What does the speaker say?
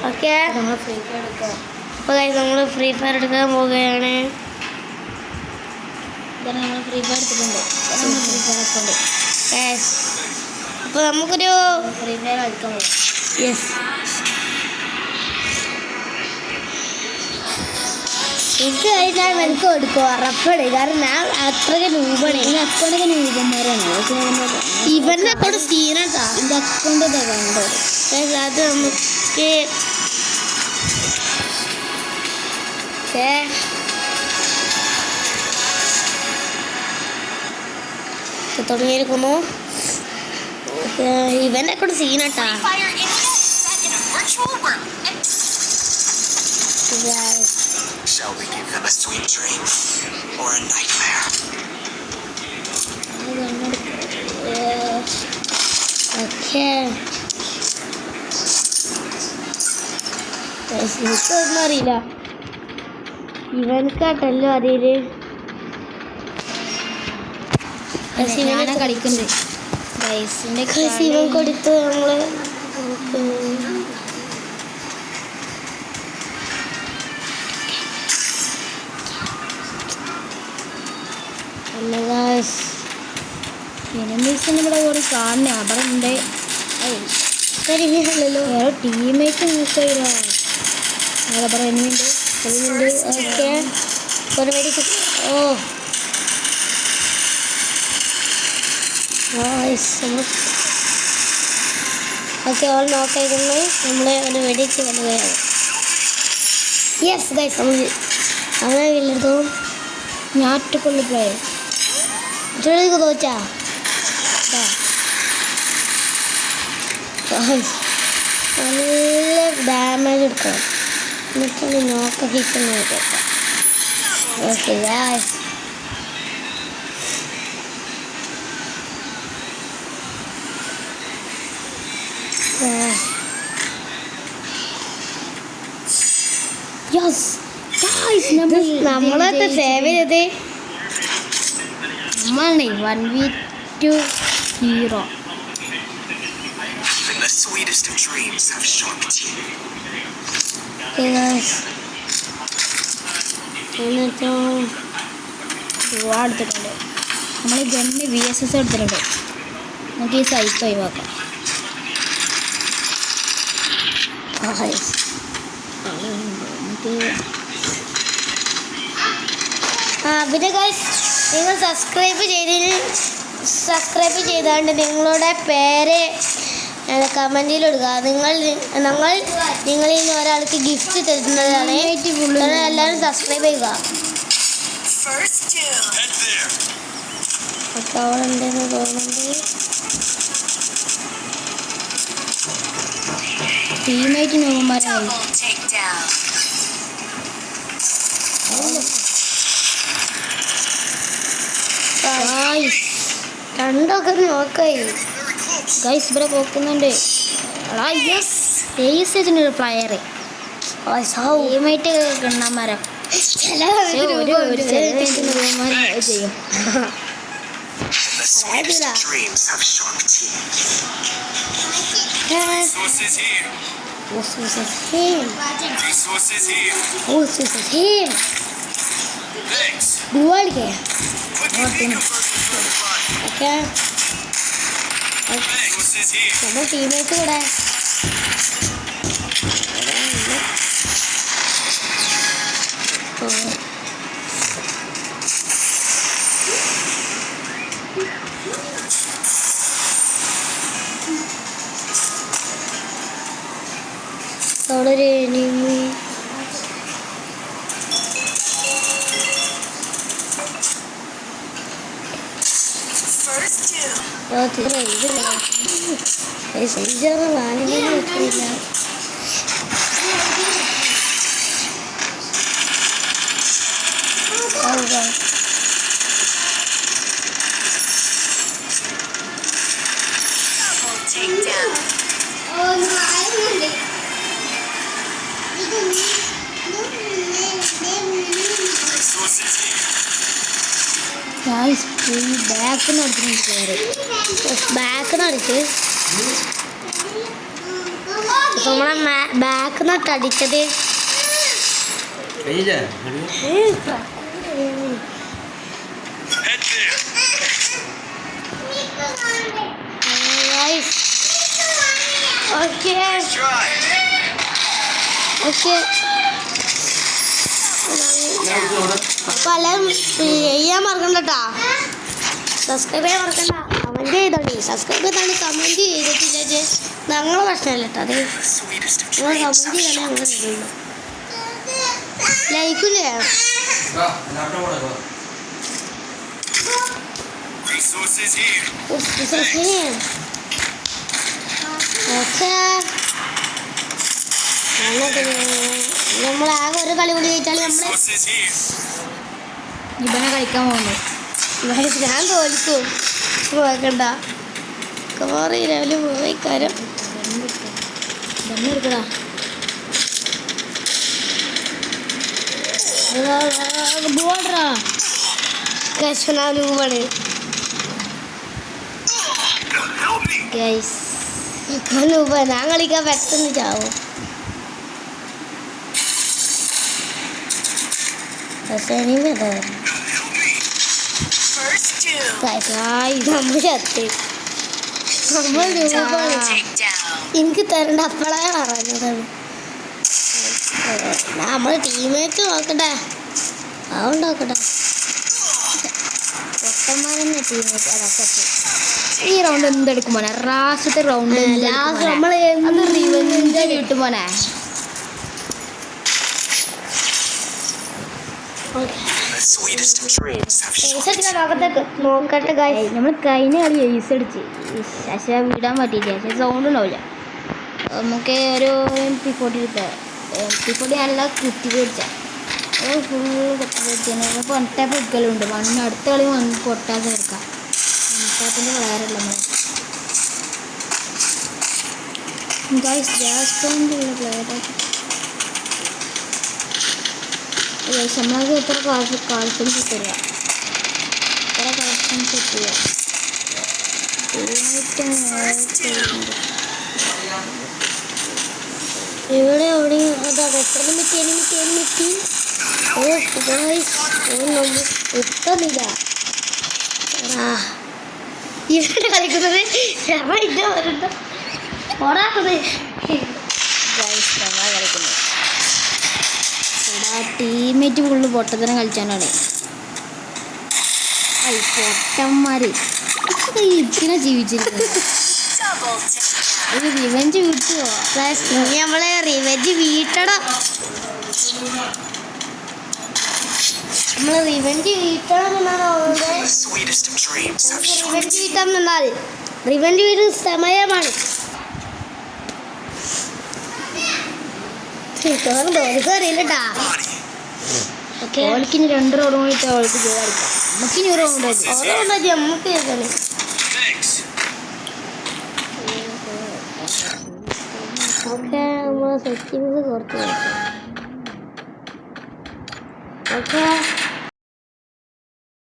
Okay നമ്മൾ free fire എടുക്കാം. അപ്പോൾ നമ്മൾ ഫ്രീ ഫയർ എടുക്കാൻ പോവുകയാണ്. ഇതാണ് നമ്മൾ ഫ്രീ ഫയർ എടുത്തിട്ടുണ്ട്. നമ്മൾ ഫ്രീ ഫയർ അക്കൗണ്ട്. അപ്പോൾ നമുക്കൊരു ഫ്രീ ഫയർ കളിക്കാൻ പോകാം. യെസ് എനിക്ക് കഴിഞ്ഞാൽ എനിക്ക് കൊടുക്കും ഉറപ്പാണ്. കാരണം ഞാൻ അത്രയ്ക്ക് നൂബാണ്. ഈ അക്കൗണ്ടൊക്കെ നൂബന്മാരാണ്. ഇവൻ്റെ അക്കൗണ്ട് സീനാട്ടാ. എൻ്റെ അക്കൗണ്ട് വേണ്ടത് അത് നമുക്ക് തുടങ്ങിയിരിക്കുന്നു. ഇവൻ്റെ account സീനാട്ടാ. Shall we give them a sweet dream or a nightmare? എനിക്കൊന്നും അറിയില്ല. ഇവനക്കാട്ടല്ലോ അറിയില്. ഞാനാ കളിക്കുന്നുണ്ട്. ഇവൻ കൊടുത്ത് നമ്മള് എനിമീസിന് ഇവിടെ ഒരു കാണുന്നേ അവിടെ ഉണ്ട്. കരിമീനല്ലോ വേറെ ടീമേറ്റ് നോക്കില്ല. അവിടെ പറ എനിമിണ്ട്. ഓക്കെ ഒരു വെടി. ഓ ഓക്കെ ഓൾ നോക്കായിരുന്നു. നമ്മൾ ഒരു വെടിച്ച് വരികയാണ്. യെസ് ഗൈസ് അങ്ങനെ വീട്ടിലെടുത്തു. ഞാറ്റുകൊള്ളി പ്ലെയർ ചെടിക്ക് തോറ്റാ നല്ല ഡാമേജ് എടുക്കണം. എന്നിട്ട് നോക്ക ഹിറ്റ് ഓക്കെ ഗൈസ് നമ്മളൊക്കെ സേവ് ചെയ്തത് നമ്മളാണ് 1v2 hero. Even the sweetest of dreams have sharp teeth. എന്നിട്ടോ ഒരുപാട് എടുത്തിട്ടുണ്ട്. നമ്മൾ ഗണ്ണ് VSS എടുത്തിട്ടുണ്ട്. നമുക്ക് ഈ സൈറ്റ് ഒഴിവാക്കാം. പിന്നെ ഗൈസ് നിങ്ങൾ സബ്സ്ക്രൈബ് ചെയ്താണ്ട് നിങ്ങളുടെ പേര് കമൻറ്റിലിടുക. നിങ്ങളിൽ നിന്ന് ഒരാൾക്ക് ഗിഫ്റ്റ് തരുന്നതാണ്. എല്ലാവരും സബ്സ്ക്രൈബ് ചെയ്യുക. ഒക്കെ അവിടെ ഉണ്ടെന്ന് തോന്നുന്നുണ്ട്. ടീമേറ്റ് നോക്കുമ്പോഴായി കണ്ടൊക്കെ നോക്കായി ഗൈസ് ഇവിടെ പോക്കുന്നുണ്ട്. ഒരു പ്ലെയർ ടീമേറ്റ് ഗണ്ണന്മാരാ ചെയ്യും. The sweetest of dreams have sharp teeth. Resources here. Resources here. Thanks. Dualke. Okay. Resources here. നമ്മൾ ടീമേറ്റ് കൂടെ അവിടെ ഒരു എനിമി വാങ്ങില്ല. ബാക്കിന് അടിച്ചിട്ട് ബാക്കിന് അടിച്ച് നമ്മളെ ബാക്ക് നട്ട് അടിച്ചത്. Head there. Okay Nice try. Okay അപ്പൊ എല്ലാവരും ചെയ്യാൻ മറക്കണ്ട കേട്ടാ. സബ്സ്ക്രൈബ് ചെയ്യാൻ മറക്കണ്ട. കമൻറ്റ് ചെയ്തോളി. സബ്സ്ക്രൈബ് ചെയ്തോളി. കമൻറ്റ് ചെയ്തിട്ടില്ലേ ഞങ്ങളെ പ്രശ്നമല്ല കേട്ടോ. അത് Sweetest of നിങ്ങൾ dreams കമൻറ്റ് have ചെയ്യണേ shown ഞങ്ങൾ to you. ഇടുള്ളൂ. ലൈക്കും ചെയ്യണം. Resources here. ഓക്കെ നമ്മളാകെ ഒരു കളി കൂടി ജയിച്ചാൽ നമ്മൾ Resources here. ഇവനെ കളിക്കാൻ പോകുന്നു. ഞാൻ തോൽക്കും. നോക്കണ്ട കമാറി രാവിലെ പോയി കാര്യം എടുക്കടാ. ബോൾഡറാ കശനാനൂപാണ് Help me. ഗൈസ്. നൂപ. ഞാൻ കളിക്കാൻ പെട്ടെന്ന് ചാവും. പക്ഷേ First two. നമ്മൾ ചത്ത്. നമ്മൾ രൂപമാണ്. എനിക്ക് തരണ്ട അപ്പോഴാണ് അറിഞ്ഞതാണ്. നമ്മൾ ടീമേറ്റ് നോക്കട്ടെ. അതുകൊണ്ട് നോക്കട്ടെ. പൊട്ടന്മാരെന്നെ ടീമേറ്റ്. അതാ സത്യം. ഈ റൗണ്ട് എന്തെടുക്കും മോനെ? ലാസ്റ്റത്തെ റൗണ്ട് ലാസ്റ്റ് നമ്മൾ കിട്ടും മോനെ. The sweetest of dreams have shown. നോക്കട്ടെ ഗൈസ്. നമ്മൾ കഴിഞ്ഞ കളി ഏസ് അടിച്ച്. പക്ഷേ വിടാൻ പറ്റിയില്ല. പക്ഷേ സൗണ്ട് ഉണ്ടാവില്ല. നമുക്ക് ഒരു MP40 എടുത്ത MP40 നല്ല കുത്തി പിടിച്ച ഫുള്ള് കുത്തി പിടിച്ചാൽ ഇപ്പോൾ വൺ ടാപ്പ് എടുക്കലുണ്ട്. അടുത്ത കളി പൊട്ടാതെ എടുക്കാം. വൺ ടാപ്പിൻ്റെ വേറെയുള്ള ഗൈസ് ജാസ്റ്റുള്ള പ്ലെയറാക്കി നമ്മൾക്ക് എത്ര കാൽസ്യം കിട്ടില്ല. എത്ര കാൽസ്യം കിട്ടില്ല. ഇവിടെ എവിടെയും അതാ എത്ര മിനിറ്റ് എത്തുന്നില്ല. ഇവിടെ കളിക്കുന്നത് ഓടാക്കുന്നത് കളിക്കുന്നത് ടീമേറ്റ് ഫുള്ള് പൊട്ടത്തരം കളിച്ചാനാണ്. പൊട്ടന്മാർ ഇതിനെ ജീവിച്ചിരിക്കുന്നത്. ഒരു റിവെഞ്ച് കിട്ടുമോ? നമ്മളെ റിവെഞ്ച് വീട്ടണം. നമ്മൾ റിവെഞ്ച് വീട്ടണം എന്നാണ്. The sweetest of dreams have shown revenge വീട്ടാൻ നിന്നാൽ റിവെഞ്ച് വീട്ടുന്ന സമയമാണ്. അറിയില്ലട്ടാ. body. ഓക്കെ ഓൾക്കിന് 2 റൗണ്ട് കൂടി ഓൾക്ക് കളിക്കാം. നമുക്കിനി ഒരു റൗണ്ട് മതി. ഓരോ നമുക്ക് കേൾക്കണം. Thanks. ഓക്കെ നമ്മൾ സെറ്റിങ്സ് കുറച്ച് ഓക്കെ